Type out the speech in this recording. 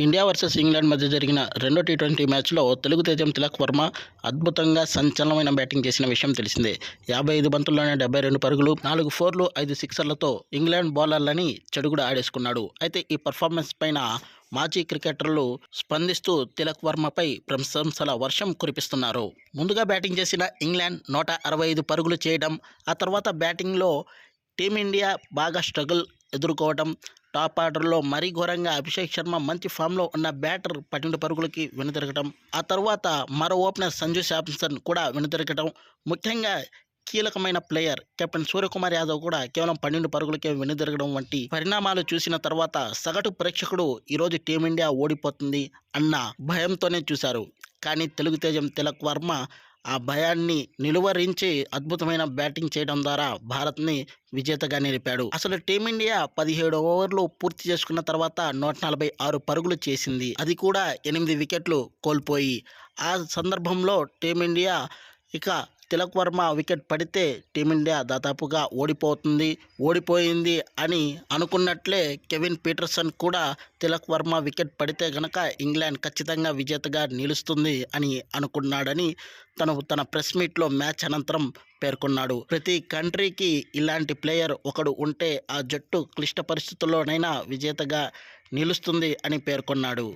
India versus England మధ్య జరిగిన రెండో టీ20 మ్యాచ్లో తెలుగు తేజం తిలక్ వర్మ అద్భుతంగా సంచలనమైన బ్యాటింగ్ చేసిన విషయం తెలిసిందే. 55 బంతుల్లోనే 72 పరుగులు, 4 ఫోర్లు, 5 సిక్సర్లతో ఇంగ్లాండ్ బౌలర్లని చెడుగుడు ఆడేసుకున్నాడు. అయితే ఈ పర్ఫార్మెన్స్ పైన మాజీ క్రికెటర్లు స్పందిస్తూ తిలక్ వర్మపై ప్రశంసల వర్షం కురిపిస్తున్నారు. ముందుగా బ్యాటింగ్ చేసిన ఇంగ్లాండ్ 165 పరుగులు చేయడం, ఆ తర్వాత బ్యాటింగ్లో టీమిండియా బాగా స్ట్రగుల్ ఎదుర్కోవడం, టాప్ ఆర్డర్లో మరీ ఘోరంగా అభిషేక్ శర్మ మంచి ఫామ్లో ఉన్న బ్యాటర్ 12 పరుగులకి వెనుతిరగడం, ఆ తర్వాత మరో ఓపెనర్ సంజు శాంసన్ కూడా వెనుతిరగడం, ముఖ్యంగా కీలకమైన ప్లేయర్ కెప్టెన్ సూర్యకుమార్ యాదవ్ కూడా కేవలం 12 పరుగులకే వెనుదిరగడం వంటి పరిణామాలు చూసిన తర్వాత సగటు ప్రేక్షకుడు ఈరోజు టీమిండియా ఓడిపోతుంది అన్న భయంతోనే చూశారు. కానీ తెలుగు తేజం తిలక్ వర్మ ఆ భయాన్ని నిలువరించి అద్భుతమైన బ్యాటింగ్ చేయడం ద్వారా భారత్ని విజేతగా నిలిపాడు. అసలు టీమిండియా 17 ఓవర్లు పూర్తి చేసుకున్న తర్వాత 146 పరుగులు చేసింది. అది కూడా 8 వికెట్లు కోల్పోయి. ఆ సందర్భంలో టీమిండియా ఇక తిలక్ వర్మ వికెట్ పడితే టీమిండియా దాదాపుగా ఓడిపోయింది అని అనుకున్నట్లే కెవిన్ పీటర్సన్ కూడా తిలక్ వర్మ వికెట్ పడితే గనక ఇంగ్లాండ్ ఖచ్చితంగా విజేతగా నిలుస్తుంది అని అనుకున్నాడని తన ప్రెస్ మీట్లో మ్యాచ్ అనంతరం పేర్కొన్నాడు. ప్రతి కంట్రీకి ఇలాంటి ప్లేయర్ ఒకడు ఉంటే ఆ జట్టు క్లిష్ట పరిస్థితుల్లోనైనా విజేతగా నిలుస్తుంది అని పేర్కొన్నాడు.